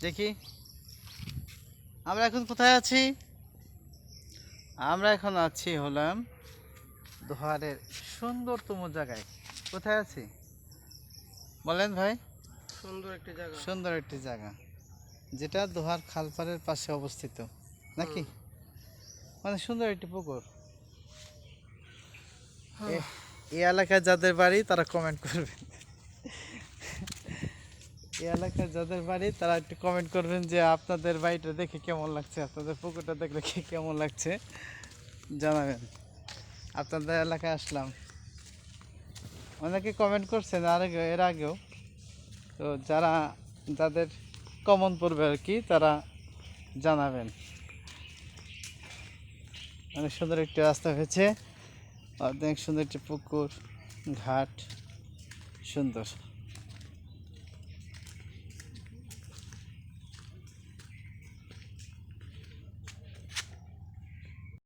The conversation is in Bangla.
দেখি আমরা এখন কোথায় আছি? আমরা এখন আছি হলাম দোহারের সুন্দরতম জায়গায়। কোথায় আছি বলেন ভাই? সুন্দর একটি জায়গা। সুন্দর একটি জায়গা, যেটা দোহার খালপাড়ের পাশে অবস্থিত নাকি? মানে সুন্দর একটি পুকুর। এই এলাকায় যাদের বাড়ি তারা কমেন্ট করবেন। এই এলাকায় যাদের বাড়ি তারা একটু কমেন্ট করবেন যে আপনাদের বাড়িটা দেখে কেমন লাগছে, আপনাদের পুকুরটা দেখলে কেমন লাগছে জানাবেন। আপনাদের এলাকায় আসলাম, অনেকে কমেন্ট করছেন এর আগেও। তো যাদের কমন পড়বে আর কি তারা জানাবেন। অনেক সুন্দর একটি রাস্তা হয়েছে, অনেক সুন্দর একটি পুকুর, ঘাট, সুন্দর।